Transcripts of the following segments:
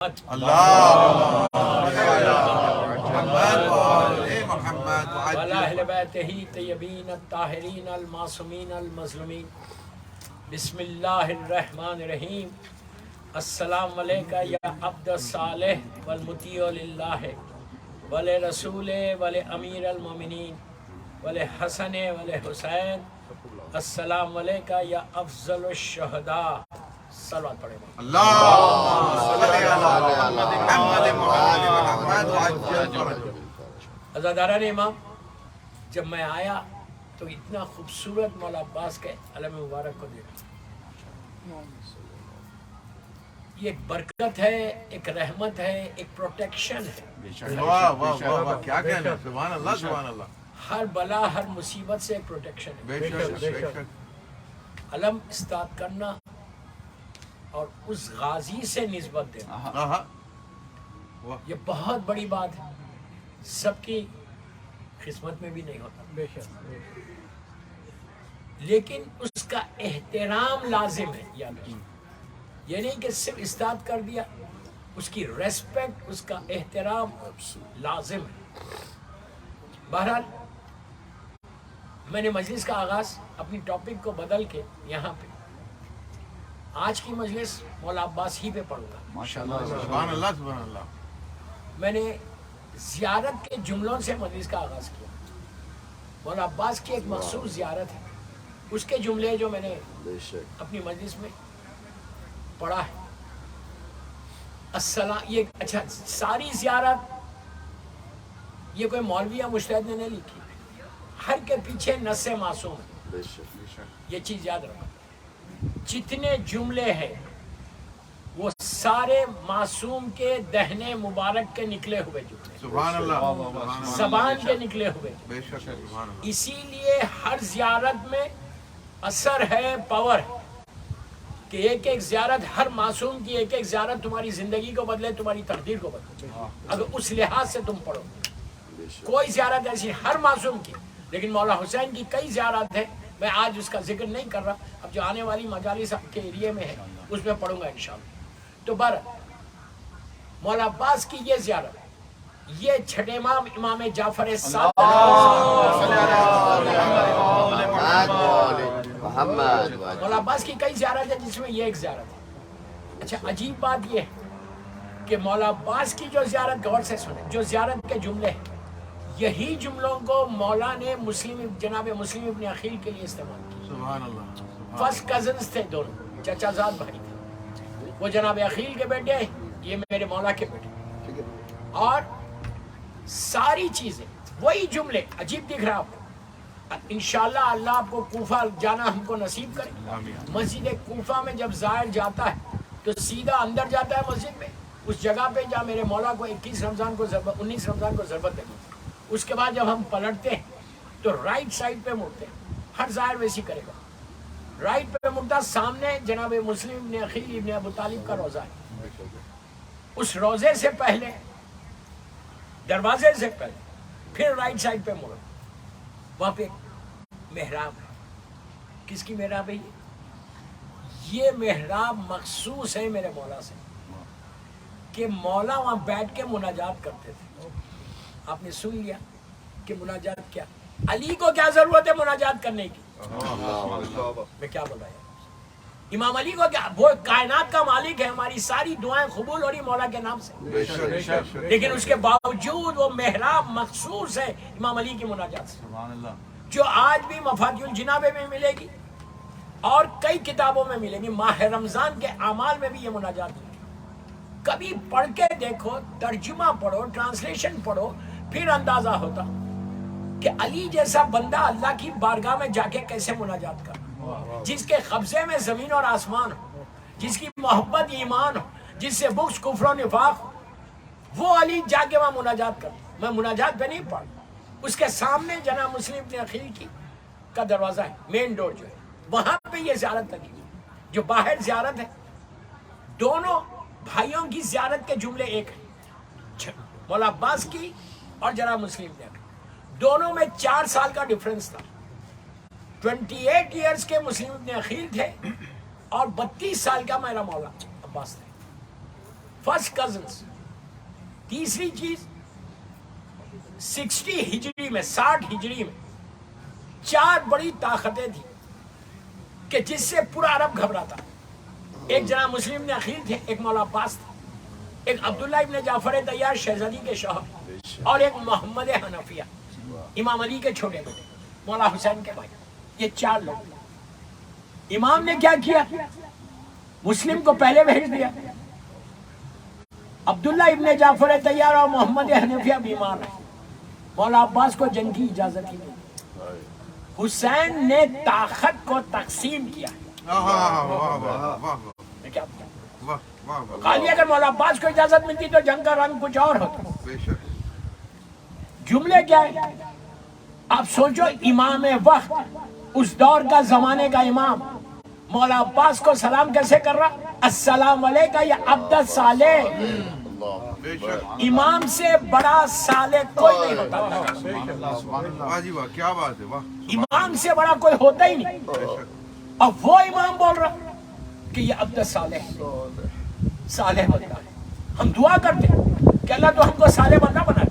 اللهم صل على محمد وآل محمد وعلى أهل بيته الطيبين الطاهرين المعصومين المظلومين. بسم الله الرحمن الرحيم. السلام علیکہ یا عبد الصالح والمطیع للہ ولرسول ولامیر المومنین ولحسن ولحسین. السلام علیکہ یا افضل الشہداء. صلوات پڑھیں. اللهم صل على محمد وآل محمد وعجل فرجهم. عزاداران امام، جب میں آیا تو اتنا خوبصورت مولا عباس کے علم مبارک کو دیکھا. یہ ایک برکت ہے، ایک رحمت ہے، ایک پروٹیکشن ہے. واہ واہ واہ واہ، کیا کہنا، سبحان اللہ سبحان اللہ. ہر بلا ہر مصیبت سے ایک پروٹیکشن ہے. بے شک بے شک. علم استاد کرنا اور اس غازی سے نسبت دینا، آہا. یہ بہت بڑی بات ہے. سب کی قسمت میں بھی نہیں ہوتا، لیکن اس کا احترام لازم ہے. یاد رکھیں، یہ نہیں کہ صرف استاد کر دیا، اس کی ریسپیکٹ، اس کا احترام لازم ہے. بہرحال میں نے مجلس کا آغاز اپنی ٹاپک کو بدل کے یہاں پہ آج کی مجلس مولا عباس ہی پہ پڑھوں گا. سبحان اللہ سبحان اللہ. میں نے زیارت کے جملوں سے مجلس کا آغاز کیا. مولا عباس کی ایک مخصوص زیارت ہے، اس کے جملے جو میں نے اپنی مجلس میں پڑھا ہے. السلام، یہ اچھا، ساری زیارت یہ کوئی مولوی یا مجتہد نے نہیں لکھی، ہر کے پیچھے نص معصوم ہے. یہ چیز یاد رکھو، جتنے جملے ہیں وہ سارے معصوم کے دہنے مبارک کے نکلے ہوئے جملے، سبحان اللہ. زبان کے نکلے ہوئے. بے شک سبحان اللہ. اسی لیے ہر زیارت میں اثر ہے، پاور ہے، کہ ایک ایک زیارت، ہر معصوم کی ایک ایک زیارت تمہاری زندگی کو بدلے، تمہاری تقدیر کو بدلے، اگر اس لحاظ سے تم پڑھو. کوئی زیارت ایسی ہر معصوم کی، لیکن مولا حسین کی کئی زیارت ہے. میں آج اس کا ذکر نہیں کر رہا، اب جو آنے والی مجالس کے ایریے میں ہے اس میں پڑھوں گا انشاءاللہ. تو مولا عباس کی یہ زیارت، یہ چھٹے امام امام جعفر صادق، مولا عباس کی کئی زیارت ہے جس میں یہ ایک زیارت ہے. اچھا، عجیب بات یہ ہے کہ مولا عباس کی جو زیارت، غور سے سنیں، جو زیارت کے جملے ہیں، یہی جملوں کو مولا نے جناب مسلم ابن عقیل کے لیے استعمال کیا. سبحان اللہ. فرسٹ کزنز تھے دونوں، چچا زاد بھائی تھے. وہ جناب عقیل کے بیٹے، یہ میرے مولا کے بیٹے. اور ساری چیزیں وہی جملے. عجیب دکھ رہا آپ کو. انشاءاللہ اللہ آپ کو کوفہ جانا ہم کو نصیب کرے. مسجد کوفہ میں جب زائر جاتا ہے تو سیدھا اندر جاتا ہے مسجد میں، اس جگہ پہ جہاں میرے مولا کو 19 رمضان کو ضربت لگی. اس کے بعد جب ہم پلٹتے ہیں تو رائٹ سائڈ پہ مڑتے ہیں. ہر زائر ویسی کرے گا، رائٹ پہ مڑتا، سامنے جناب مسلم ابن عقیل ابن ابو طالب کا روزہ ہے. اس روزے سے پہلے، دروازے سے پہلے، پھر رائٹ سائڈ پہ مڑو، وہاں پہ محراب ہے. کس کی محراب ہے یہ محراب مخصوص ہے میرے مولا سے، کہ مولا وہاں بیٹھ کے مناجات کرتے تھے. آپ نے سن لیا کہ مناجات کیا، علی کو کیا ضرورت ہے مناجات کرنے کی. میں کیا بول رہا ہوں، امام علی کو کیا، وہ کائنات کا مالک ہے، ہماری ساری دعائیں قبول ہو رہی مولا کے نام سے، لیکن اس کے باوجود وہ محراب مخصوص ہے امام علی کی مناجات سے، جو آج بھی مفاتیح الجناب میں ملے گی اور کئی کتابوں میں ملے گی. ماہ رمضان کے اعمال میں بھی یہ مناجات ملے گی. کبھی پڑھ کے دیکھو، ترجمہ پڑھو، ٹرانسلیشن پڑھو، پھر اندازہ ہوتا کہ علی جیسا بندہ اللہ کی بارگاہ میں جا کے کیسے مناجات کرتا، جس کے قبضے میں زمین اور آسمان ہو، جس کی محبت ایمان ہو، جس سے بغض کفر و نفاق ہو، وہ علی جا کے وہاں مناجات کرتا. میں مناجات پہ نہیں پڑھ، اس کے سامنے جناب مسلم ابن عقیل کا دروازہ ہے، مین ڈور جو ہے، وہاں پہ یہ زیارت لگی ہوئی. جو باہر زیارت ہے، دونوں بھائیوں کی زیارت کے جملے ایک ہیں، مولا عباس کی اور جناب مسلم ابن عقیل. دونوں میں 4 سال کا ڈیفرنس تھا. 28 ایئرز کے مسلم ابن عقیل تھے اور 32 سال کا میرا مولا عباس تھے. First cousins. تیسری چیز 60 ہجری میں 60 ہجری میں 4 بڑی طاقتیں تھیں کہ جس سے پورا عرب گھبراتا. ایک جناب مسلم نے عقیل تھے, ایک مولا عباس تھا, ایک عبداللہ ابن جعفر طیار شہزادی کے شوہر, اور ایک محمد حنفیہ امام علی کے چھوٹے بیٹے مولا حسین کے بھائی. یہ 4 لوگ. امام نے کیا کیا, مسلم کو پہلے بھیج دیا. عبداللہ ابن جعفر طیار اور محمد حنفیہ بیمار ہیں, مولا عباس کو جنگ کی اجازت ہی نہیں. حسین نے طاقت کو تقسیم کیا. خالی اگر مولا عباس کو اجازت ملتی تو جنگ کا رنگ کچھ اور ہوتا. جملے کیا ہے آپ سوچو. امام وقت, اس دور کا زمانے کا امام, مولا عباس کو سلام کیسے کر رہا؟ السلام علیکہ یا عبد الصالح. امام سے بڑا صالح کوئی نہیں ہوتا. کیا بات ہے, امام سے بڑا کوئی ہوتا ہی نہیں. اور وہ امام بول رہا کہ یہ عبد الصالح صالح بندہ ہے. ہم دعا کرتے کہ اللہ تو ہم کو صالح بندہ بنا دے.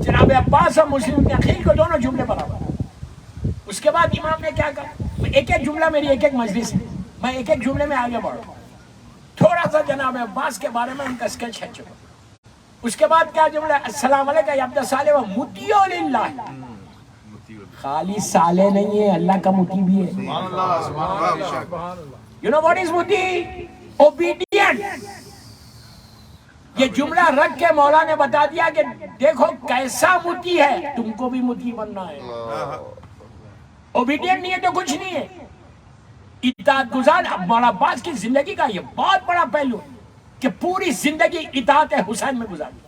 جناب عباس اور مسلم ابن عقیل کو دونوں جملے برابر. اس کے بعد امام نے کیا کہا, ایک ایک جملہ میری ایک ایک مجلس ہے, میں ایک ایک جملے میں آگے بڑھ رہا ہوں. تھوڑا سا جناب عباس کے بارے میں ان کا اسکیچ ہے چکا. اس کے بعد کیا جملہ, السلام علیکم یا عبد الصالح و مطیع للہ. خالی صالح نہیں ہے, اللہ کا مطیع بھی ہے. You know what is Muti? obedient. یہ جملہ رکھ کے مولا نے بتا دیا کہ دیکھو کیسا مطیع ہے, تم کو بھی مطیع بننا ہے. اوبیڈینٹ نہیں ہے تو کچھ نہیں ہے. اطاعت گزار. مولا عباس کی زندگی کا یہ بہت بڑا پہلو ہے کہ پوری زندگی اطاعت حسین میں گزاری.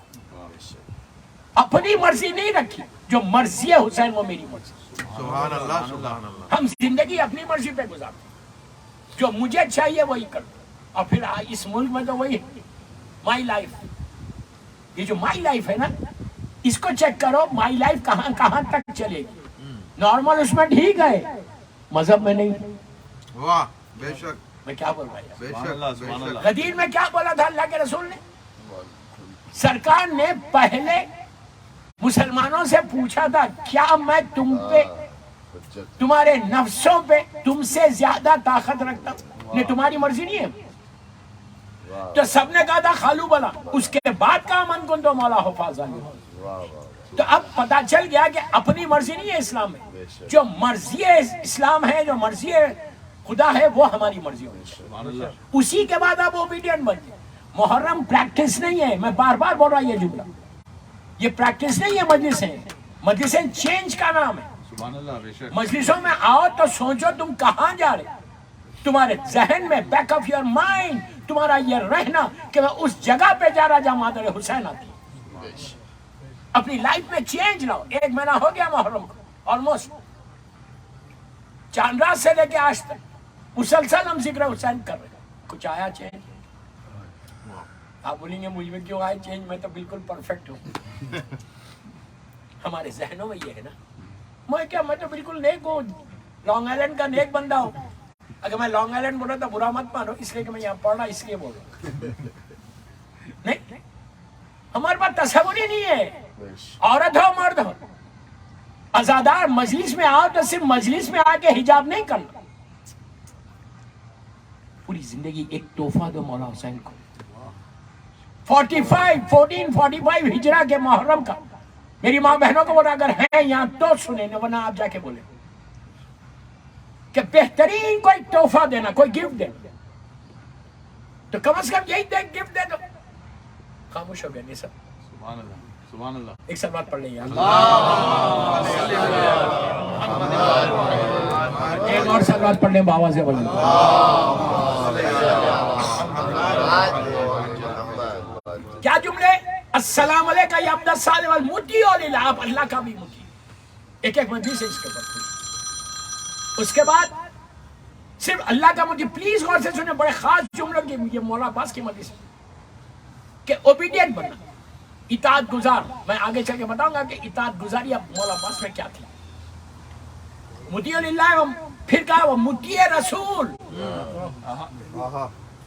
اپنی مرضی نہیں رکھی, جو مرضی ہے حسین وہ میری مرضی. سبحان اللہ, سبحان اللہ. ہم زندگی اپنی مرضی پہ گزارتے, جو مجھے چاہیے وہی کرتے. اور پھر اس ملک میں تو وہی مائی لائف. یہ جو مائی لائف ہے نا, اس کو چیک کرو, مائی لائف کہاں کہاں تک چلے گی. نارمل اس میں ٹھیک ہے, مذہب میں نہیں. واہ, بے شک. میں کیا بول رہا بے شک, بے شک. غدیر میں کیا بولا تھا اللہ کے رسول نے؟ سرکار نے پہلے مسلمانوں سے پوچھا تھا کیا میں تم پہ, تمہارے نفسوں پہ تم سے زیادہ طاقت رکھتا ہوں؟ نہیں, تمہاری مرضی نہیں ہے. تو سب نے کہا تھا خالو بلا. اس کے بعد کہا من کن تو مولا حفاظ علی. تو اب پتا چل گیا کہ اپنی مرضی نہیں ہے اسلام میں. جو مرضی اسلام ہے, جو مرضی خدا ہے, وہ ہماری مرضی ہوئی. اسی کے بعد آپ اوبیڈینٹ بن جائیں. محرم پریکٹس نہیں ہے, میں بار بار بول رہا ہوں یہ جملہ, یہ پریکٹس نہیں ہے, مجلس ہے. مجلسیں چینج کا نام ہے. مجلسوں میں آؤ تو سوچو تم کہاں جا رہے. تمہارے ذہن میں بیک آف یور مائنڈ تمہارا یہ رہنا کہ میں اس جگہ پہ جا رہا جہاں مادر حسین آتی. اپنی لائف میں چینج لاؤ. 1 مہینہ ہو گیا محرم کو, آلموسٹ چاند رات سے لے کے آج تک مسلسل ہم ذکر حسین کر رہے ہیں. کچھ آیا چینج؟ آپ بولیں گے مجھ میں کیوں آئے چینج, میں تو بالکل پرفیکٹ ہوں. ہمارے ذہنوں میں یہ ہے نا, میں تو بالکل نیک ہوں, لانگ آئلینڈ کا نیک بندہ ہوں. اگر میں لانگ آئلینڈ بول رہا تو برا مت مانو, اس لیے کہ میں یہاں پڑھ رہا اس لیے بول رہا ہوں. نہیں, ہمارے پاس تصور ہی نہیں ہے. عورت ہو مرد ہو, ازادار مجلس میں آؤ تو صرف مجلس میں آ کے حجاب نہیں کرنا. پوری زندگی ایک تحفہ دو مولا حسین کو. 1445 ہجرہ کے محرم کا میری ماں بہنوں کو بولا اگر ہیں یہاں تو سنیں, ورنہ آپ جا کے بولیں کہ بہترین کوئی تحفہ دینا, کوئی گفٹ دینا, تو کم از کم یہی گفٹ دے دو. خاموش ہو گئے نہیں سب. سبحان اللہ, سبحان اللہ. ایک سلوات پڑھ لیں. ایک اور سلوات پڑھ لیں, بابا سے بولیں. کیا جملے؟ السلام علیکم یا عبد الصالح والمطیع للہ. آپ اللہ کا بھی مطیع. ایک ایک مجلس ہے اس کے بعد. اس کے بعد صرف اللہ کا مطیع. پلیز غور سے سنیں, بڑے خاص جملوں کی یہ مولا عباس کی مجلس کہ اوبیڈینٹ بننا, اطاعت گزار. میں آگے چل کے بتاؤں گا کہ اطاعت گزاری اب مولا عباس میں کیا تھی. مطیع للہ, پھر کہا وہ مطیع رسول.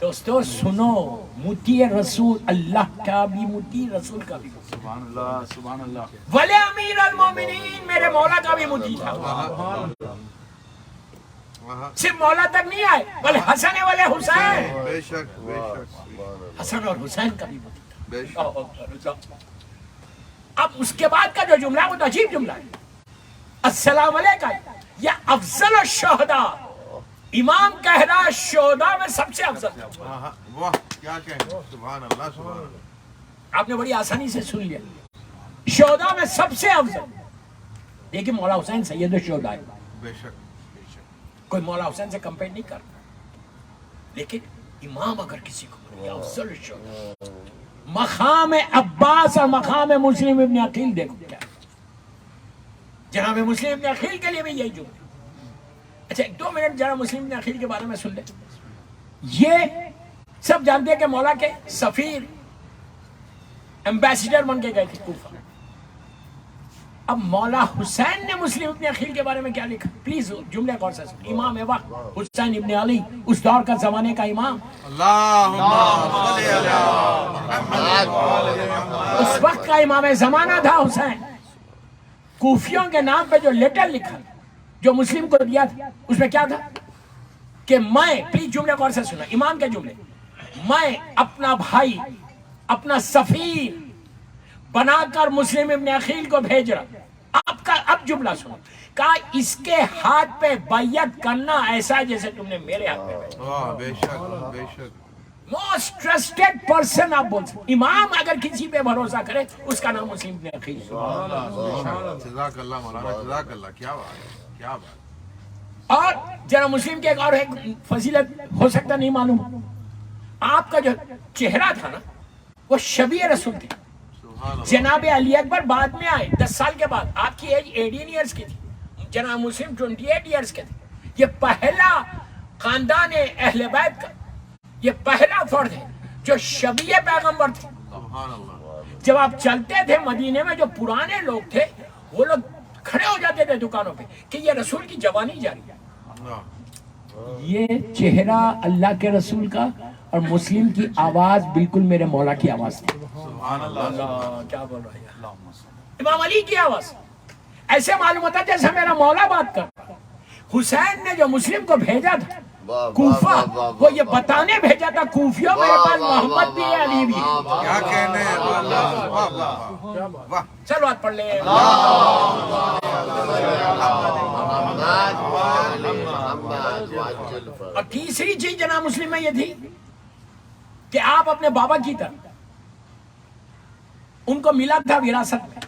دوستو سنو، مطیع رسول اللہ کا بھی مطیع رسول کا بھی، سبحان اللہ سبحان اللہ، ولی امیر المومنین میرے مولا کا بھی مطیع تھا. صرف مولا تک نہیں آئے بل حسن والے حسین، بے شک بے شک حسن اور حسین کا بھی مطیع تھا. بے شک. اب اس کے بعد کا جو جملہ وہ تو عجیب جملہ ہے، السلام علیکم یا افضل الشہداء. امام کہہ رہا ہے شہداء میں سب سے افضل. واہ کیا کہیں، سبحان اللہ سبحان اللہ. آپ نے بڑی آسانی سے سن لیا، شہداء میں سب سے افضل. لیکن مولا حسین سید الشہداء ہے، بے شک کوئی مولا حسین سے کمپیئر نہیں کرتا. لیکن امام اگر کسی کو بولے افضل الشہداء، مقام عباس اور مقام مسلم ابن عقیل دیکھو کیا جناب مسلم ابن عقیل کے لیے بھی یہی جملہ. اچھا 2 منٹ جناب مسلم ابن عقیل کے بارے میں سن لیں. یہ سب جانتے ہیں کہ مولا کے سفیر ایمبیسیڈر بن کے گئے تھے کوفہ. اب مولا حسین نے مسلم ابن عقیل کے بارے میں کیا لکھا؟ پلیز جملے غور سے سنیں. امام وقت حسین ابن علی، اس دور کا زمانے کا امام، اللہم صلی علی محمد. اس وقت کا امام زمانہ تھا حسین. کوفیوں کے نام پہ جو لیٹر لکھا جو مسلم کو دیا تھا اس میں کیا تھا کہ میں، پلیز جملے غور سے سنا، امام کے جملے، میں اپنا بھائی اپنا سفیر بنا کر مسلم ابن عقیل کو بھیج رہا. اب جملہ سنو، کہا اس کے ہاتھ پہ بیعت کرنا ایسا ہے جیسے تم نے میرے ہاتھ پہ بیعت. واہ بے شک بے شک. موسٹ ٹرسٹڈ پرسن آپ بول سکتے. امام اگر کسی پہ بھروسہ کرے اس کا نام مسلم ابن عقیل ہے. جزاک اللہ مولانا، جزاک اللہ. کیا بات ہے کیا بات. اور جناب مسلم کے ایک اور فضیلت ہو سکتا نہیں معلوم، آپ کا جو چہرہ تھا نا وہ شبیہ رسول تھی. جناب علی اکبر بعد میں آئے 10 سال کے بعد، آپ کی ایج 18 ایئرز کی تھی، جناب مسلم 28 ایئرز کے تھے. یہ پہلا خاندان اہل بیت کا یہ پہلا فرد ہے جو شبیہ پیغمبر تھے. سبحان اللہ. جب آپ چلتے تھے مدینے میں جو پرانے لوگ تھے وہ لوگ کھڑے ہو جاتے تھے دکانوں پہ کہ یہ رسول کی جوانی جاری ہے. یہ چہرہ اللہ کے رسول کا اور مسلم کی آواز بالکل میرے مولا کی آواز تھی. سبحان اللہ. کیا بول رہا ہے امام علی کی آواز. ایسے معلوم ہوتا جیسے میرا مولا بات کرتا. حسین نے جو مسلم کو بھیجا تھا کوفہ، وہ یہ بتانے بھیجا تھا کوفیوں میرے پاس محمد بھی ہے علی بھی ہے. کیا کہنے ہیں. واہ واہ واہ. چلو بات پڑھ لیں. اور تیسری چیز جناب مسلم میں یہ تھی کہ آپ اپنے بابا کی طرح ان کو ملا تھا وراثت میں.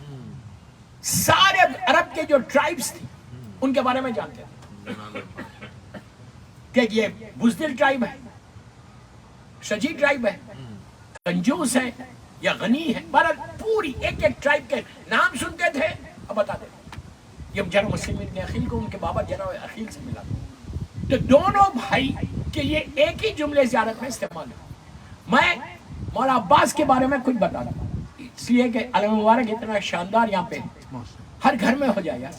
سارے عرب کے جو ٹرائبز تھی ان کے بارے میں جانتے تھے کہ یہ بزدل ٹرائب ہے، شجی ٹرائب ہے، کنجوس ہے یا غنی ہے. پوری ایک ایک ٹرائب کے نام سنتے تھے اب بتاتے تھے. یہ جناب مسلم ابن عقیل کو ان کے بابا جناب عقیل سے ملا تھا. تو دونوں بھائی کے لیے ایک ہی جملے زیارت میں استعمال ہے. میں مولا عباس کے بارے میں کچھ بتا دوں اس لیے کہ علم مبارک اتنا شاندار یہاں پہ ہر گھر میں ہو جائے گا.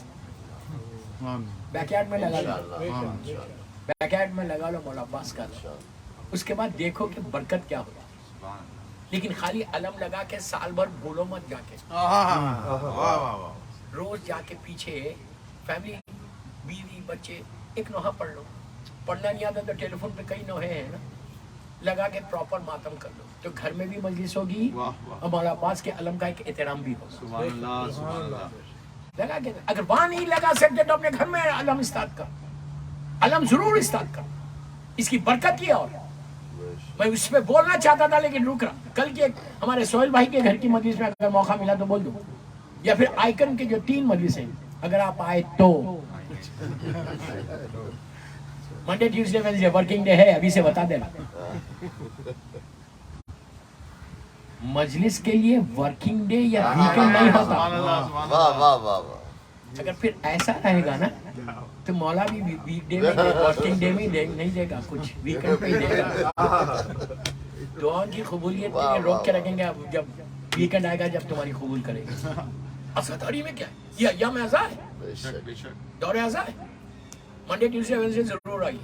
بیک یارڈ میں لگا لو، بیک یارڈ میں لگا لو مولا عباس کا. اس کے بعد دیکھو کہ برکت کیا ہوتی ہے. لیکن خالی علم لگا کے سال بھر بھولو مت جا کے. روز جا کے پیچھے فیملی بیوی بچے ایک نوحہ پڑھ لو. پڑھنا نہیں آتا تو ٹیلی فون پہ کئی نوحے ہیں نا، لگا کے پراپر ماتم کر لو تو گھر میں بھی مجلس ہوگی اور مولا عباس کے علم کا ایک احترام بھی ہوگا. سبحان اللہ سبحان اللہ. لگا کے اگر وہاں نہیں لگا سکتے تو اپنے گھر میں علم استاد کا علم ضرور استاد کا. اس کی برکت کی. اور میں اس پہ بولنا چاہتا تھا لیکن رک رہا. کل کے ہمارے سہیل بھائی کے گھر کی مجلس میں اگر موقع ملا تو بول دوں، یا پھر آئیکن کے جو 3 مجلس ہیں اگر آپ آئے تو Monday Tuesday Wednesday working day ہے ابھی سے بتا دینا. مجلس کے لیے ورکنگ ڈے یا ویکنڈ نہیں ہوتا. اگر پھر ایسا رہے گا نا تو مولا بھی ویک ڈے میں ورکنگ ڈے میں نہیں دے گا، کچھ ویکنڈ پہ ہی دے گا. دعا کی قبولیت کے لیے روک کے رکھیں گے جب ویکنڈ آئے گا جب تمہاری قبول کرے گا. اساتاری میں کیا ہے یہ ایام اعزا ہے، دور اعزا ہے. منڈے ٹیوزڈے ویڈنسڈے ضرور آئیے.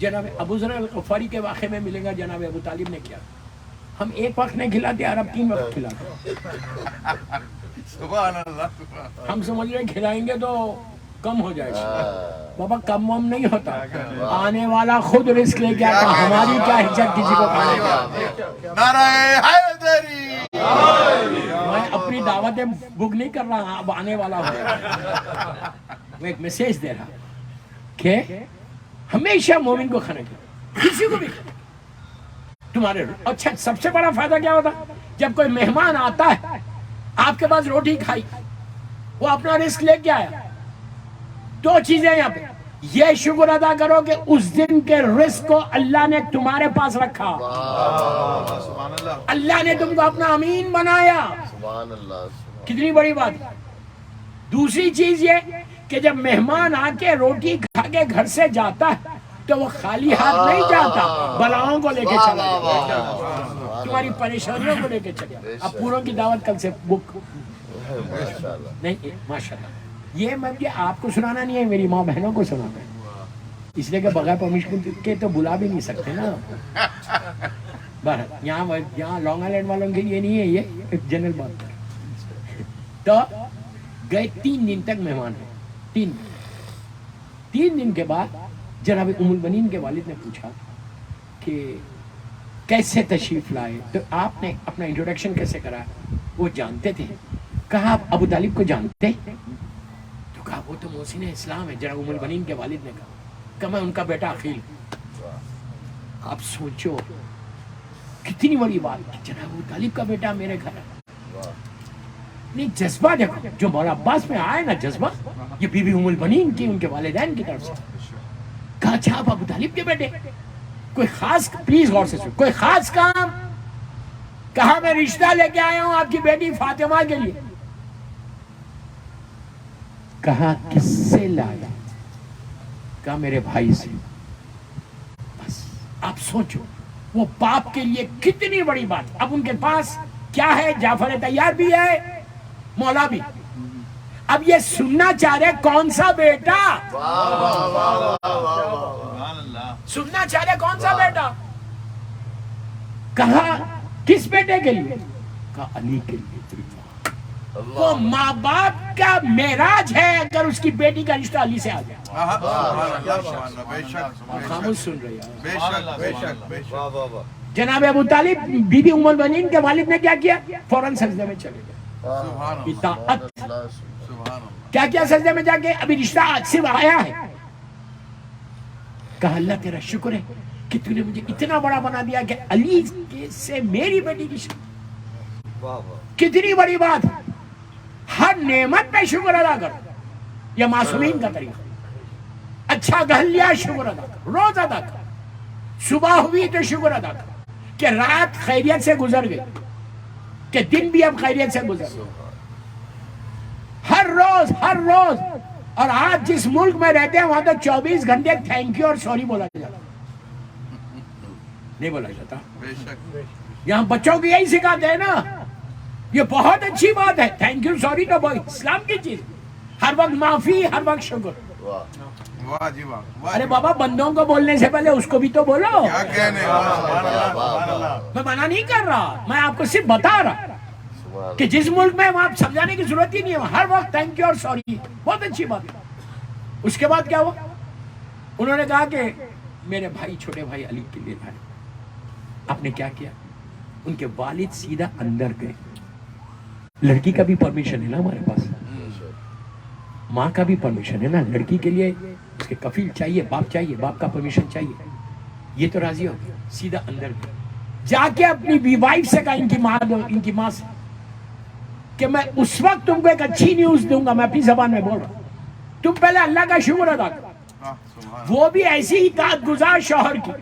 جناب ابو ذر الغفاری کے واقعے میں ملے گا جناب ابو طالب نے کیا. ہم ایک وقت نہیں کھلاتے، عرب 3 وقت کھلاتے. سبحان اللہ. ہم سمجھ رہے کھلائیں گے تو کم ہو جائے گا. بابا کم وم نہیں ہوتا، آنے والا خود رزق لے کے آتا. ہماری کیا حجت کسی کو کھانے کا. نعرہ حیدری. میں اپنی دعوتیں بک نہیں کر رہا، اب آنے والا ہوں. میں ایک میسیج دے رہا کہ ہمیشہ مومن کو کھانا چاہیے، کسی کو بھی کھانا. تمہارے اچھا سب سے بڑا فائدہ کیا ہوتا؟ جب کوئی مہمان آتا ہے آپ کے پاس روٹی کھائی، وہ اپنا رزق لے کے آیا. 2 چیزیں یہاں پہ، یہ شکر ادا کرو کہ اس دن کے رزق کو اللہ نے تمہارے پاس رکھا. سبحان اللہ. اللہ نے تم کو اپنا امین بنایا. کتنی بڑی بات. دوسری چیز یہ کہ جب مہمان آ کے روٹی کھا کے گھر سے جاتا ہے تو وہ خالی ہاتھ نہیں جاتا، بلاؤں کو لے کے چلا جاتا، تمہاری پریشانیوں کو لے کے چلا. اب پوروں کی دعوت کل سے بک نہیں. ماشاءاللہ. یہ مجھے آپ کو سنانا نہیں ہے، میری ماں بہنوں کو سنانا ہے، اس لیے کہ بغیر پرمیشن کے تو بلا بھی نہیں سکتے نا. یہاں لانگ آئیلینڈ والوں کے لیے نہیں ہے، یہ ایک جنرل بات ہے. تو گئے 3 دن تک مہمان ہیں. 3 دن کے بعد جناب ام البنین کے والد نے پوچھا کہ کیسے تشریف لائے، تو آپ نے اپنا انٹروڈکشن کیسے کرا. وہ جانتے تھے. کہا آپ ابو طالب کو جانتے؟ تو کہا وہ تو محسن اسلام ہے. جناب ام البنین کے والد نے کہا کہ میں ان کا بیٹا عقیل. آپ سوچو کتنی بڑی بات کہ جناب ابو طالب کا بیٹا میرے گھر ہے. نہیں جذبہ دیکھو جو مولا عباس میں آئے نا، جذبہ یہ بی بی ام البنین کی، ان کے والدین کی طرف سے. کہا اچھا آپ ابو طالب کے بیٹے، کوئی خاص، پلیز غور سے سنو، کوئی خاص کام؟ کہا میں رشتہ لے کے آیا ہوں آپ کی بیٹی فاطمہ کے لیے. کہا کس سے لایا؟ کہا میرے بھائی سے. بس آپ سوچو وہ باپ کے لیے کتنی بڑی بات. اب ان کے پاس کیا ہے؟ جعفر طیار بھی ہے، مولا بھی. اب یہ سننا چاہ رہے کون سا بیٹا، سننا چاہ رہے کون سا بیٹا. کہا کس بیٹے کے لیے؟ کہا علی کے لیے. وہ ماں باپ کا معراج ہے اگر اس کی بیٹی کا رشتہ علی سے آ جائے. خاموش سن رہے ہیں. جناب ابو طالب بی بی ام البنین کے والد نے کیا کیا؟ فوراً سجدے میں چلے گئے. اطاعت. کیا کیا سجدے میں جا کے؟ ابھی رشتہ صرف آیا ہے. کہا اللہ تیرا شکر ہے کہ تو نے مجھے اتنا بڑا بنا دیا کہ علی سے میری بیٹی کی شکر. کتنی بڑی بات. ہر نعمت پہ شکر ادا کرو، یہ معصومین کا طریقہ. اچھا گھر لیا شکر ادا کرو، روز ادا کرو. صبح ہوئی تو شکر ادا کرو کہ رات خیریت سے گزر گئی، کہ دن بھی اب خیریت سے گزر گئی. ہر روز ہر روز. اور آج جس ملک میں رہتے ہیں وہاں تو 24 گھنٹے تھینک یو اور سوری بولا جاتا، نہیں بولا جاتا. یہاں بچوں کو یہی سکھاتے ہیں نا. یہ بہت اچھی بات ہے، تھینک یو سوری تو بہت اسلام کی چیز. ہر وقت معافی، ہر وقت شکر. واہ جی واہ. ارے بابا بندوں کو بولنے سے پہلے اس کو بھی تو بولو. کیا کہنے. میں منع نہیں کر رہا، میں آپ کو صرف بتا رہا کہ جس ملک میں وہاں سمجھانے کی ضرورت ہی نہیں ہے، ہر وقت تھینک یو اور سوری. بہت اچھی بات ہے. اس کے بعد کیا ہوا؟ انہوں نے کہا کہ میرے بھائی، چھوٹے بھائی علی کے لیے لائے. آپ نے کیا کیا؟ ان کے والد سیدھا اندر گئے. لڑکی کا بھی پرمیشن ہے نا ہمارے پاس، ماں کا بھی پرمیشن ہے نا. لڑکی کے لیے اس کے کفیل چاہیے، باپ چاہیے، باپ کا پرمیشن چاہیے. یہ تو راضی ہو گیا. سیدھا اندر گئے. جا کے اپنی وائف سے کہا، ان کی ماں سے، کہ میں اس وقت تم کو ایک اچھی نیوز دوں گا. میں اپنی زبان میں بول رہا ہوں، تم پہلے اللہ کا شکر ادا کرو. وہ بھی ایسی اطاعت گزار شوہر کی.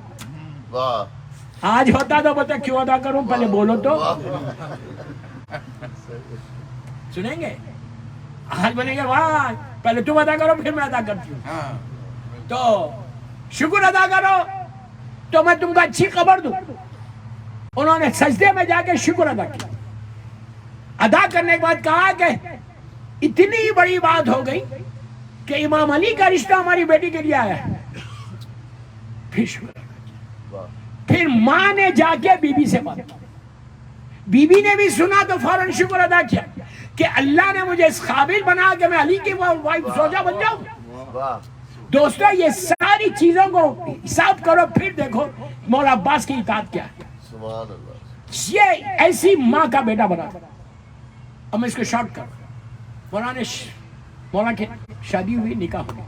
آج ہوتا تو بتا کیوں ادا کروں، پہلے بولو تو. سنیں گے؟ آج بنے گے واہ پہلے تم ادا کرو پھر میں ادا کرتی ہوں. تو شکر ادا کرو تو میں تم کو اچھی خبر دوں. انہوں نے سجدے میں جا کے شکر ادا کیا. ادا کرنے کے بعد کہا کہ اتنی بڑی بات ہو گئی کہ امام علی کا رشتہ ہماری بیٹی کے لیے آیا ہے. پھر شکر ادا کیا. پھر ماں نے جا کے بیوی سے بات کی, بیوی نے بھی سنا تو فوراً شکر ادا کیا کہ اللہ نے مجھے اس قابل بنا کہ میں علی کی وائف زوجہ بن جاؤں. دوستو یہ ساری چیزوں کو حساب کرو, پھر دیکھو مولا عباس کی اطاعت کیا ہے. یہ ایسی ماں کا بیٹا بنا. اب میں اس کو شارٹ کر, مولا کے شادی ہوئی, نکاح ہوئی.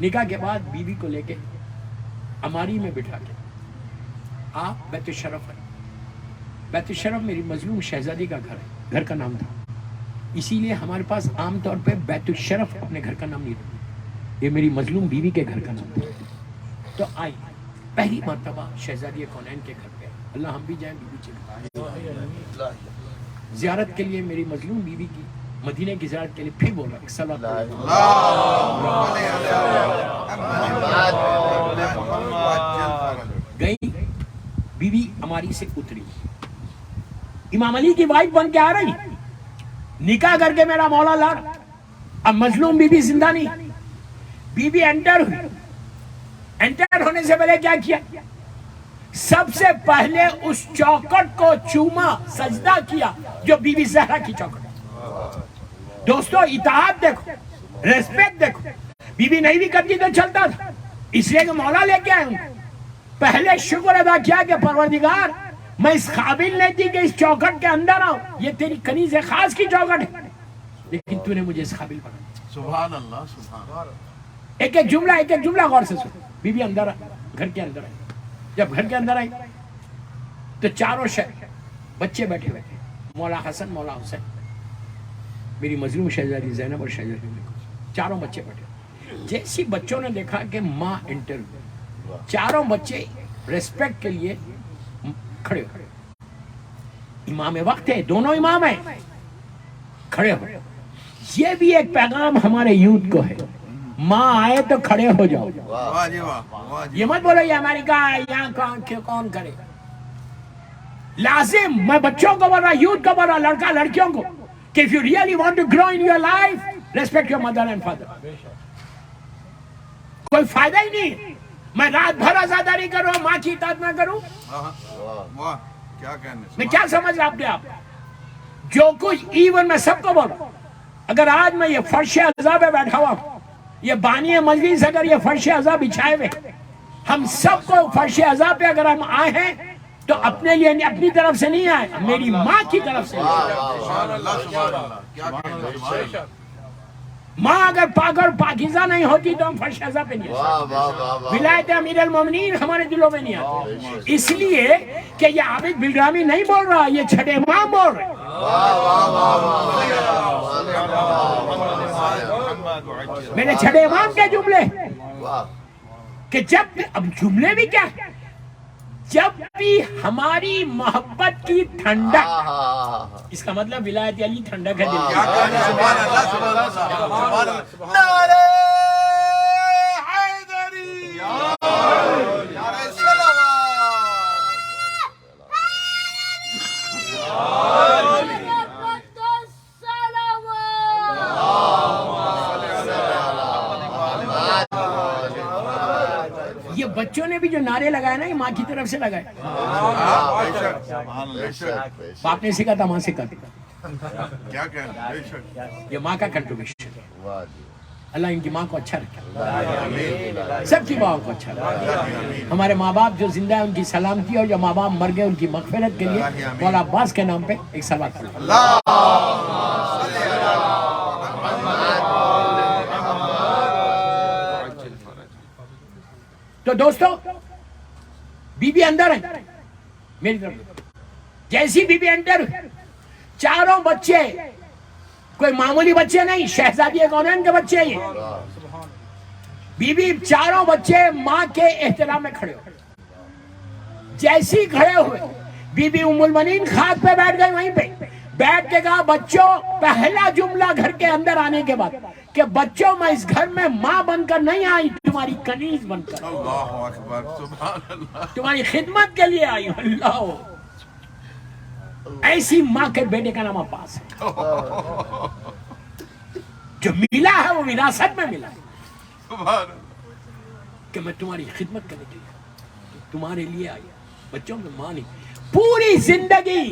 نکاح کے بعد بیوی کو لے کے اماری میں بٹھا کے آپ بیت الشرف ہے. بیت الشرف میری مظلوم شہزادی کا گھر ہے, گھر کا نام تھا. اسی لیے ہمارے پاس عام طور پہ بیت الشرف اپنے گھر کا نام نہیں رکھتے, یہ میری مظلوم بیوی کے گھر کا نام تھا. تو آئی پہلی مرتبہ شہزادی کونین کے گھر پہ. اللہ ہم بھی جائیں بیوی چلے زیارت کے لیے, میری مظلوم بیوی کی مدینے کی زیارت کے لیے. پھر بولا گئی بیوی ہماری سے اتری, امام علی کی وائف بن کے آ رہی, نکاح کر کے میرا مولا لاڑ. اب مظلوم بیوی زندہ نہیں, بیوی انٹر ہوئی. انٹر ہونے سے پہلے کیا کیا, سب سے پہلے اس چوکٹ کو چوما, سجدہ کیا جو بی بی زہرا کی چوکٹ. دوستو اطاعت دیکھو, ریسپیکٹ دیکھو. بی بی نہیں بھی کرتی تو چلتا تھا, اس لیے کہ مولا لے کے آئے ہوں. پہلے شکر ادا کیا کہ پروردگار میں اس قابل نہیں تھی کہ اس چوکٹ کے اندر آؤں, یہ تیری کنیز خاص کی چوکٹ ہے, لیکن تو نے مجھے اس قابل بنا. سبحان اللہ, سبحان اللہ. ایک ایک جملہ غور سے سنو. بی بی اندر گھر کے اندر آئی. جب گھر کے اندر آئی تو چاروں بچے بیٹھے ہوئے تھے, مولا حسن, مولا حسین, میری مظلوم شہزادی زینب اور شہزادی ملک, چاروں بچے بیٹھے. جیسی بچوں نے دیکھا کہ ماں انٹر ہوئی, چاروں بچے ریسپیکٹ کے لیے کھڑے ہو. امام وقت ہے, دونوں امام ہیں, کھڑے ہو. یہ بھی ایک پیغام ہمارے یوتھ کو ہے, ماں آئے تو کھڑے ہو جاؤ. یہ مت بولو یہ امریکہ ہے, یہاں کون کرے. لازم میں بچوں کو بول رہا, یوتھ کو بول رہا, لڑکا لڑکیوں کو, کہ if you really want to grow in your life, respect your mother and father. کوئی فائدہ ہی نہیں میں رات بھر آزاداری کروں, ماں کی اطاعت نہ کروں. میں کیا سمجھ رہا اپنے آپ, جو کچھ ایون میں سب کو بول رہا ہوں. اگر آج میں یہ فرش عزا پہ بیٹھا ہوا ہوں, یہ بانی مجلس اگر یہ فرش عزا بچھائے ہوئے, ہم سب کو فرش عزا پہ اگر ہم آئے ہیں تو اپنے لیے اپنی طرف سے نہیں آئے, میری ماں کی طرف سے. ماں اگر پاک اور پاکیزہ نہیں ہوتی تو ہم فرش عزا پہ نہیں آتے. ولایت امیر المومنین ہمارے دلوں میں نہیں آتی, اس لیے کہ یہ عابد بلرامی نہیں بول رہا, یہ چھٹے امام بول رہے. میرے چھٹے امام کے جملے کہ جب, اب جملے بھی کیا, جب بھی ہماری محبت کی ٹھنڈک, اس کا مطلب ولایت علی ٹھنڈک ہے دل کی. یہ بچوں نے بھی جو نعرے لگائے نا, یہ ماں کی طرف سے لگائے. باپ نے سکھا تھا, ماں سکھا تھا. یہ ماں کا کنٹریبیوشن ہے. اللہ ان کی ماں کو اچھا رکھے, سب کی ماں کو اچھا رکھے. ہمارے ماں باپ جو زندہ ہیں ان کی سلامتی, اور جو ماں باپ مر گئے ان کی مغفرت کے لیے مولا عباس کے نام پہ ایک صلوات پڑھو. تو دوستو بی بی اندر ہے میری طرف, جیسی بی بی اندر, چاروں بچے کوئی معمولی بچے نہیں, شہزادی کونین کے بچے ہیں. بی بی چاروں بچے ماں کے احترام میں کھڑے ہو. جیسی کھڑے ہوئے بی بی ام المؤمنین خاک پہ بیٹھ گئی, وہیں پہ بیٹھ کے کہا, بچوں, پہلا جملہ گھر کے اندر آنے کے بعد, کہ بچوں میں اس گھر میں ماں بن کر نہیں آئی, تمہاری کنیز بن کر, اللہ اکبر, سبحان اللہ, تمہاری خدمت کے لیے آئی. اللہ, ایسی ماں کے بیٹے کا نام عباس ہے. جو ملا ہے وہ وراثت میں ملا ہے. کہ میں تمہاری خدمت کرنے کے لیے تمہارے لیے آئی. بچوں میں ماں نہیں. پوری زندگی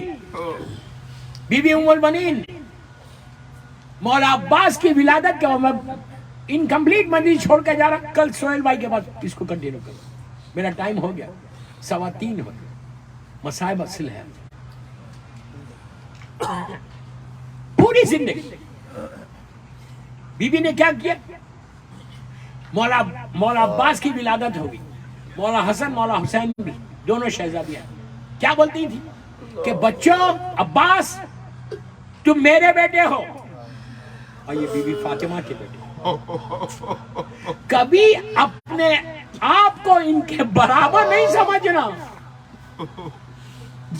بی بی ام البنین مولا عباس کی ولادت کا میں انکمپلیٹ مندی چھوڑ کے جا رہا. کل سہیل بھائی کے بعد اس کو کنٹینیو کروں. میرا ٹائم ہو گیا 3:15 ہو گیا. مصائب اصل ہے. پوری زندگی بی بی نے کیا کیا؟ مولا عباس کی ولادت ہوگی. مولا حسن مولا حسین بھی دونوں شہزادیاں کیا بولتی تھی کہ بچوں عباس تم میرے بیٹے ہو اور یہ بی بی فاطمہ کے بیٹے. کبھی اپنے آپ کو ان کے برابر نہیں سمجھنا.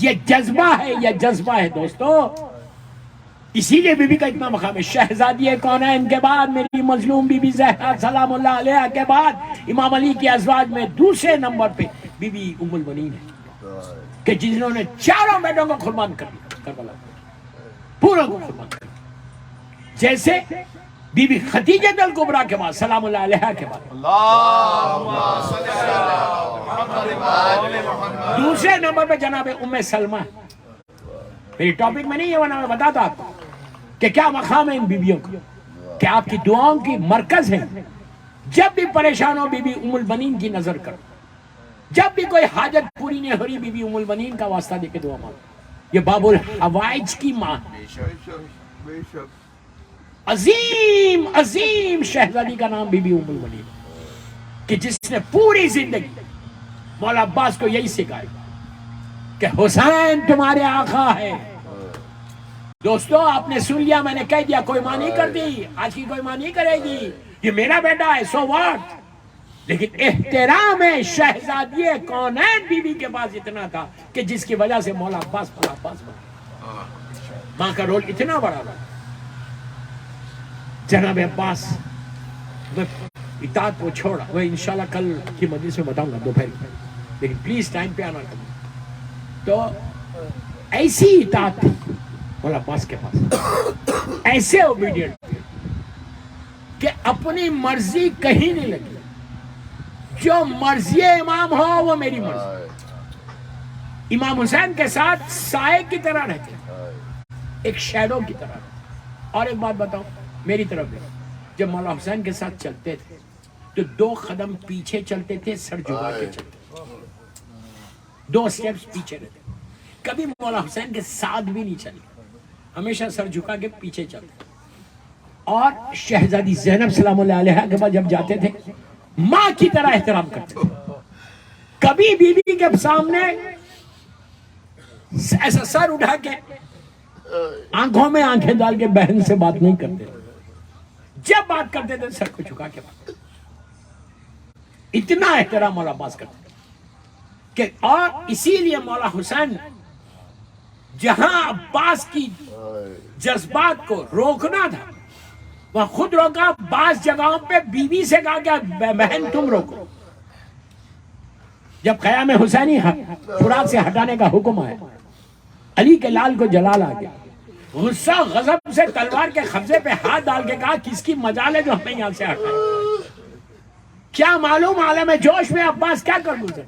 یہ جذبہ ہے، یہ جذبہ ہے دوستو. اسی لیے بی بی کا اتنا مقام ہے. شہزادی کونین کے بعد میری مظلوم بی بی زہرا سلام اللہ علیہ کے بعد امام علی کے ازواج میں دوسرے نمبر پہ بی بی ام البنین ہے کہ جنہوں نے چاروں بیٹوں کو قربان کر دیا. کربلا پورا کو قربان کر دیا. جیسے بی بی خدیجہ الکبریٰ کے بعد سلام اللہ علیہ کے بعد دوسرے نمبر پہ جناب ام سلمہ. میری ٹاپک میں نہیں ہے ورنہ میں بتاتا آپ کو کہ کیا مقام ہے ان بیویوں کو کہ آپ کی دعاؤں کی مرکز ہے. جب بھی پریشان ہو بی بی ام البنین کی نظر کرو. جب بھی کوئی حاجت پوری نہیں ہو رہی بی بی ام البنین کا واسطہ دے کے دعا مانگو. یہ باب الحوائج کی ماں ہے. عظیم عظیم شہزادی کا نام بی بی ام البنین کہ جس نے پوری زندگی مولا عباس کو یہی سکھایا کہ حسین تمہارے آقا ہے. دوستو آپ نے سن لیا، میں نے کہہ دیا. کوئی ماں نہیں کرتی، آج کی کوئی ماں نہیں کرے گی. یہ میرا بیٹا ہے، سو واٹ. لیکن احترام شہزادی کونین بی بی کے پاس اتنا تھا کہ جس کی وجہ سے مولا عباس بنا. ماں کا رول اتنا بڑا تھا. جناب عباس میں اطاعت کو چھوڑا. وہ انشاءاللہ کل کی مجلس میں بتاؤں گا دوپہر میں، لیکن پلیز ٹائم پہ آنا کرنا. تو ایسی اطاعت تھی مولا عباس کے پاس، ایسے اوبیڈینٹ کہ اپنی مرضی کہیں نہیں لگی. جو مرضی امام ہو وہ میری مرضی. امام حسین کے ساتھ سائے کی طرح رہتے، ایک شیڈو کی طرح. اور ایک بات بتاؤں میری طرف سے، جب مولا حسین کے ساتھ چلتے تھے تو 2 قدم پیچھے چلتے تھے، سر جھکا کے چلتے، 2 سٹیپس پیچھے رہتے. کبھی مولا حسین کے ساتھ بھی نہیں چلے، ہمیشہ سر جھکا کے پیچھے چلتے. اور شہزادی زینب سلام اللہ علیہ کے بعد جب جاتے تھے ماں کی طرح احترام کرتے تھے. کبھی بی بی کے سامنے ایسا سر اٹھا کے آنکھوں میں آنکھیں ڈال کے بہن سے بات نہیں کرتے. جب بات کرتے تھے سر کو جھکا کے بات. اتنا احترام مولا عباس کرتے کہ اور اسی لیے مولا حسین جہاں عباس کی جذبات کو روکنا تھا وہ خود روکا. بعض جگہوں پہ بیوی سے کہا کہ بہن تم روکو. جب قیام حسینی فرات سے ہٹانے کا حکم آیا، علی کے لال کو جلال آ گیا. غصہ غضب سے تلوار کے قبضے پہ ہاتھ ڈال کے کہا کس کی مجال ہے جو ہمیں یہاں سے ہٹائے. کیا معلوم عالم جوش میں عباس کیا کر گزرے.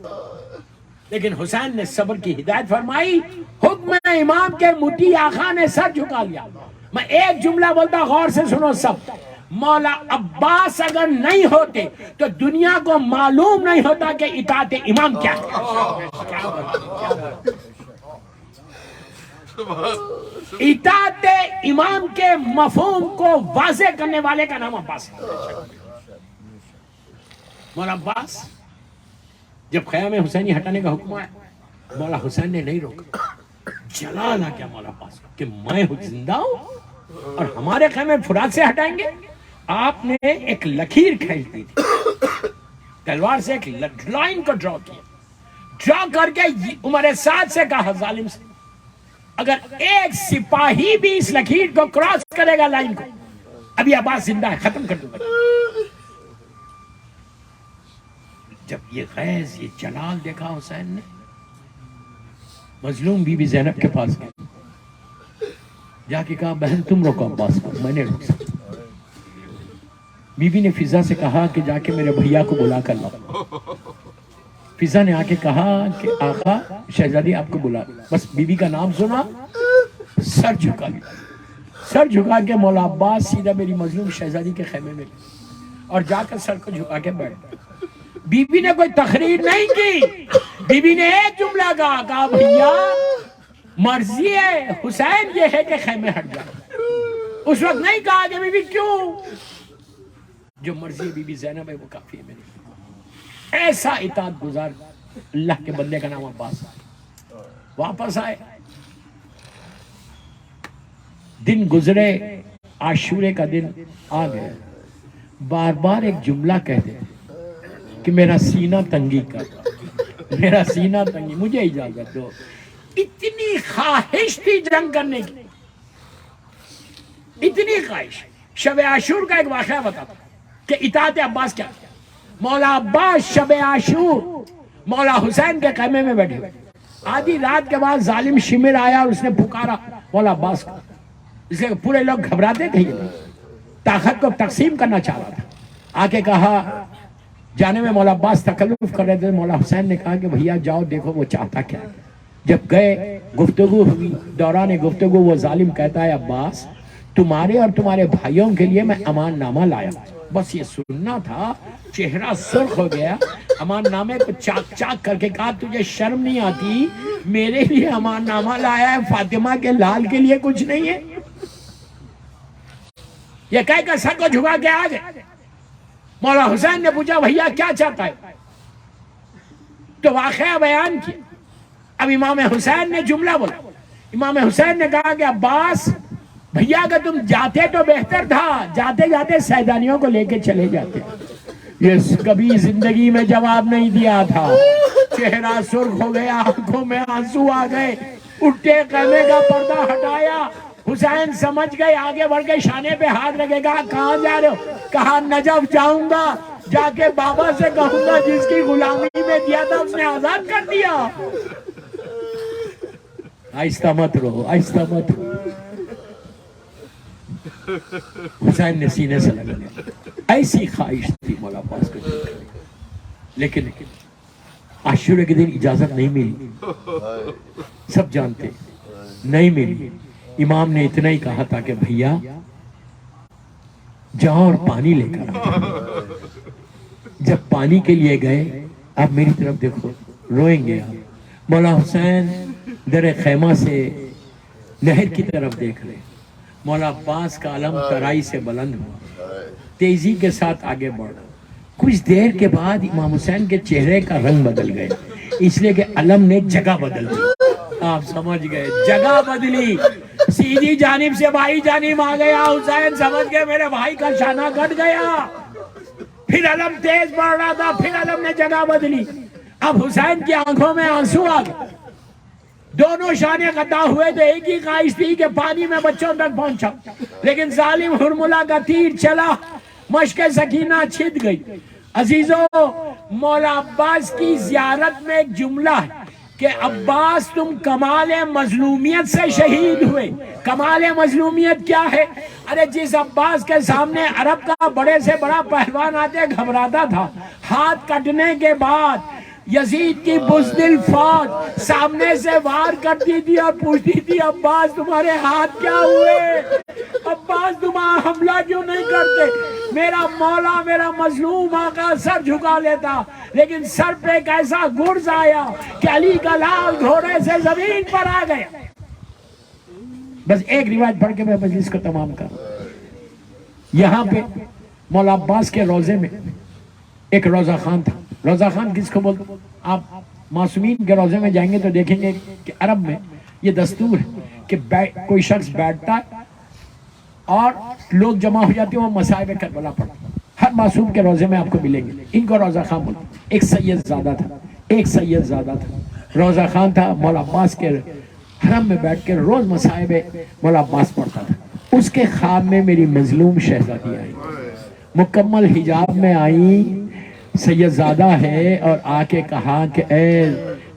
لیکن حسین نے صبر کی ہدایت فرمائی. حکم امام کے مٹی آقا نے سر جھکا لیا. میں ایک جملہ بولتا، غور سے سنو سب. مولا عباس اگر نہیں ہوتے تو دنیا کو معلوم نہیں ہوتا کہ اطاعت امام کیا ہے. اطاعت امام کے مفہوم کو واضح کرنے والے کا نام عباس ہے. مولا عباس جب قیام حسینی ہٹانے کا حکم آیا مولا حسین نے نہیں روکا. جلال آ گیا مولا عباس کو کہ میں زندہ ہوں اور ہمارے خیمے فرات سے ہٹائیں گے. آپ نے ایک لکیر کھینچ دی تھی تلوار سے، ایک لائن کو ڈرا کیا. ڈرا کر کے عمر سعد سے کہا ظالم سے اگر ایک سپاہی بھی اس لکیر کو کراس کرے گا لائن کو ابھی عباس زندہ ہے، ختم کر دوں گا. جب یہ غیظ یہ جلال دیکھا حسین نے مظلوم بی بی زینب کے پاس گیا، جا کے کہا بہن تم روکو عباس کو، میں نہیں روک سکتا. بی بی نے فضا سے کہا کہ جا کے میرے بھیا کو بلا کر لاؤ. فضا نے آ کے کہا کہ آقا شہزادی آپ کو بلا. بس بی بی کا نام سنا, سر جھکا لیا. سر جھکا کے مولا عباس سیدھا میری مظلوم شہزادی کے خیمے میں اور جا کر سر کو جھکا کے بیٹھ گئے. بی بی نے کوئی تقریر نہیں کی, بی بی نے ایک جملہ کہا بھیا مرضی ہے حسین یہ ہے کہ خیمے ہٹ جاؤ. اس وقت نہیں کہا کہ بی بی کیوں, جو مرضی ہے بی بی زینب ہے وہ کافی ہے میرے. ایسا اطاعت گزار اللہ کے بندے کا نام عباس. واپس آئے, دن گزرے, عاشورے کا دن آ گیا. بار بار ایک جملہ کہتے کہ میرا سینہ تنگی کر, میرا سینہ تنگی, مجھے اجازت دو. اتنی خواہش تھی جنگ کرنے کی, اتنی خواہش. شب عاشور کا ایک واقعہ بتاتا کہ اطاعت عباس کیا. مولا عباس شب عاشور مولا حسین کے خیمے میں بیٹھے ہوئے. آدھی رات کے بعد ظالم شمر آیا اور اس نے پکارا مولا عباس کو. اس لیے پورے لوگ گھبراتے تھے, طاقت کو تقسیم کرنا چاہ رہا تھا. آ کے کہا, جانے میں مولا عباس تکلف کر رہے تھے. مولا حسین نے کہا کہ بھیا جاؤ دیکھو وہ چاہتا کیا ہے. جب گئے گفتگو ہوئی, دوران گفتگو وہ ظالم کہتا ہے عباس تمہارے اور تمہارے بھائیوں کے لیے میں امان نامہ لایا. بس یہ سننا تھا, چہرہ سرخ ہو گیا. امان نامے کو چاک چاک کر کے کہا تجھے شرم نہیں آتی, میرے لیے امان نامہ لایا ہے, فاطمہ کے لال کے لیے کچھ نہیں ہے. یہ کہہ کر سر کو جھکا کے آ گئے. مولا حسین نے پوچھا بھیا کیا چاہتا ہے, تو واقعہ بیان کیا. اب امام حسین نے جملہ بولا. امام حسین نے کہا کہ عباس بھیا اگر تم جاتے تو بہتر تھا, جاتے جاتے سیدانیوں کو لے کے چلے جاتے. یہ کبھی زندگی میں جواب نہیں دیا تھا. چہرہ سرخ ہو گیا, آنکھوں میں آنسو آ گئے. اٹھے, خیمے کا پردہ ہٹایا. حسین سمجھ گئے, آگے بڑھ کے شانے پہ ہاتھ رکھے. کہا کہاں جا رہے ہو؟ کہا نجف جاؤں گا, جا کے بابا سے کہوں گا جس کی غلامی میں دیا تھا اس نے آزاد کر دیا. آہستہ مت رہو, آہستہ مت رہو. حسین نے سینے سے لگا لیا. ایسی خواہش تھی مولا عباس کو, لیکن عاشورے کے دن اجازت نہیں ملی. سب جانتے نہیں ملی. امام نے اتنا ہی کہا تھا کہ بھیا جاؤ اور پانی لے کر آؤ. جب پانی کے لیے گئے, آپ میری طرف دیکھو, روئیں گے آپ. مولا حسین در خیمہ سے نہر کی طرف دیکھ رہے. مولا عباس کا علم ترائی سے بلند ہوا, تیزی کے ساتھ آگے بڑھا. کچھ دیر کے بعد امام حسین کے چہرے کا رنگ بدل گئے, اس لیے کہ علم نے جگہ بدل دی. آپ سمجھ گئے, جگہ بدلی. سیدھی جانب سے بھائی جانب آ گیا. حسین سمجھ گئے میرے بھائی کا شانہ گھٹ گیا. پھر علم تیز بڑھ رہا تھا, پھر علم نے جگہ بدلی. اب حسین کی آنکھوں میں آنسو آ گئے. دونوں شانے قطع ہوئے تھے. ایک ہی خواہش تھی کہ پانی میں بچوں تک پہنچا, لیکن ظالم ہرملا کا تیر چلا, مشک سکینہ چھت گئی. عزیزو, مولا عباس کی زیارت میں ایک جملہ ہے کہ عباس تم کمال مظلومیت سے شہید ہوئے. کمال مظلومیت کیا ہے؟ ارے جس عباس کے سامنے عرب کا بڑے سے بڑا پہلوان آتے گھبراتا تھا, ہاتھ کٹنے کے بعد یزید کی بزدل فوج سامنے سے وار کرتی تھی اور پوچھتی تھی عباس تمہارے ہاتھ کیا ہوئے, عباس تمہارا حملہ کیوں نہیں کرتے؟ میرا مولا, میرا مظلوم آقا سر جھکا لیتا, لیکن سر پہ ایک ایسا گرز آیا کہ علی کا لال گھوڑے سے زمین پر آ گیا. بس ایک روایت پڑھ کے میں مجلس کو تمام کر. یہاں پہ مولا عباس کے روزے میں ایک روزہ خان تھا. روزہ خان کس کو بولتے؟ آپ معصومین کے روزے میں جائیں گے تو دیکھیں گے کہ عرب میں یہ دستور ہے کہ کوئی شخص بیٹھتا ہے اور لوگ جمع ہو جاتے ہیں, وہ مصائب کربلا پڑھتا ہے. ہر معصوم کے روزے میں آپ کو ملیں گے. ان کو روزہ خان بولتے. ایک سید زادہ تھا, ایک سید زادہ تھا, روزہ خان تھا. مولا عباس کے حرم میں بیٹھ کے روز مصائب مولا عباس پڑھتا تھا. اس کے خواب میں میری مظلوم شہزادی آئی, مکمل حجاب میں آئی, سید زادہ ہے, اور آ کے کہا کہ اے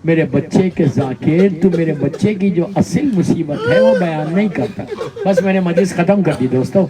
میرے بچے کے ذاکر, تو میرے بچے کی جو اصل مصیبت ہے وہ بیان نہیں کرتا. بس میں نے مجلس ختم کر دی دوستو.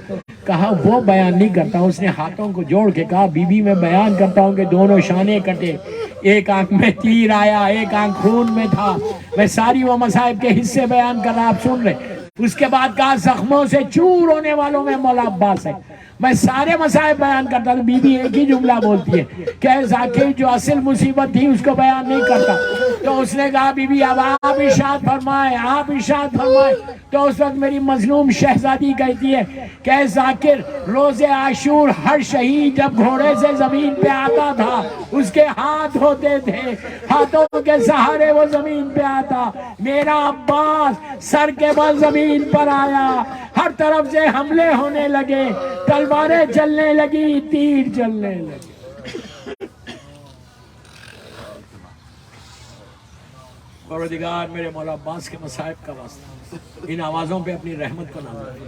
کہا وہ بیان نہیں کرتا. اس نے ہاتھوں کو جوڑ کے کہا بیوی میں بیان کرتا ہوں کہ دونوں شانے کٹے, ایک آنکھ میں تیر آیا, ایک آنکھ خون میں تھا. میں ساری وہ مصائب کے حصے بیان کر رہا, آپ سن رہے. اس کے بعد کہا زخموں سے چور ہونے والوں میں مولا عباس ہے. میں سارے مصائب بیان کرتا تھا. بی بی ایک ہی جملہ بولتی ہے کہ ذاکر جو اصل مصیبت تھی اس کو بیان نہیں کرتا. تو اس نے کہا بی بی اب آپ ارشاد فرمائیں, آپ ارشاد فرمائیں. تو اس وقت میری مظلوم شہزادی کہتی ہے کہ ذاکر روز عاشور ہر شہید جب گھوڑے سے زمین پہ آتا تھا اس کے ہاتھ ہوتے تھے, ہاتھوں کے سہارے وہ زمین پہ آتا. میرا عباس سر کے بل زمین پر آیا, ہر طرف سے حملے ہونے لگے, تلواریں چلنے لگی, تیر چلنے لگے. پروردگار میرے مولا عباس کے مصائب کا واسطہ ان آوازوں پہ اپنی رحمت کو نازل.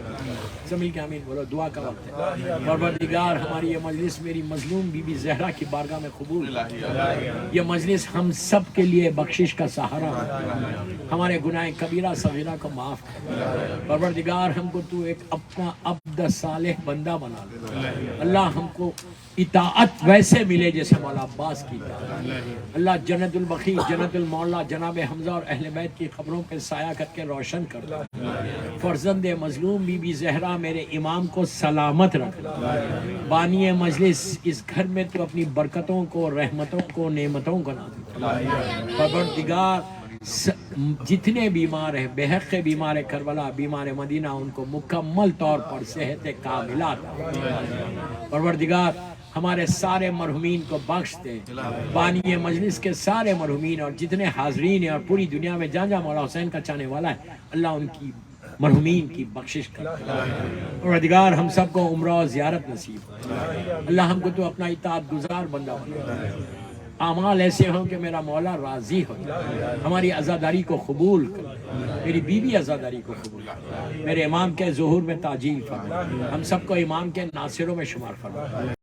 زمین کے آمین بولو, دعا کا وقت ہے. پروردگار ہماری یہ مجلس میری مظلوم بی بی زہرا کی بارگاہ میں قبول. یہ مجلس ہم سب کے لیے بخشش کا سہارا ہے. ہمارے گناہ کبیرہ صغیرہ کو معاف کر. پروردگار ہم کو تو ایک اپنا عبد صالح بندہ بنا دے. اللہ ہم کو اطاعت ویسے ملے جیسے مولا عباس کی اطاعت. اللہ جنت البقیع, جنت المولا, جناب حمزہ اور اہل بیت کی خبروں پہ سایہ کر کے روشن کر. فرزند مظلوم بی بی زہرا میرے امام کو سلامت رکھ. بانی مجلس اس گھر میں تو اپنی برکتوں کو, رحمتوں کو, نعمتوں کو نازل. پروردگار جتنے بیمار ہیں, بے حق بیمار کربلا, بیمار مدینہ, ان کو مکمل طور پر صحت کاملہ. پروردگار ہمارے سارے مرحومین کو بخش دے. بانی مجلس کے سارے مرحومین اور جتنے حاضرین ہیں اور پوری دنیا میں جہاں جہاں مولا حسین کا چاہنے والا ہے, اللہ ان کی مرحومین کی بخشش کر. پروردگار ہم سب کو عمرہ و زیارت نصیب. اللہ ہم کو تو اپنا اطاعت گزار بندہ بنا. اعمال ایسے ہوں کہ میرا مولا راضی ہو. ہماری عزاداری کو قبول کر, میری بیوی عزاداری کو قبول کر. میرے امام کے ظہور میں تاجیل فرما. ہم سب کو امام کے ناصروں میں شمار فرما.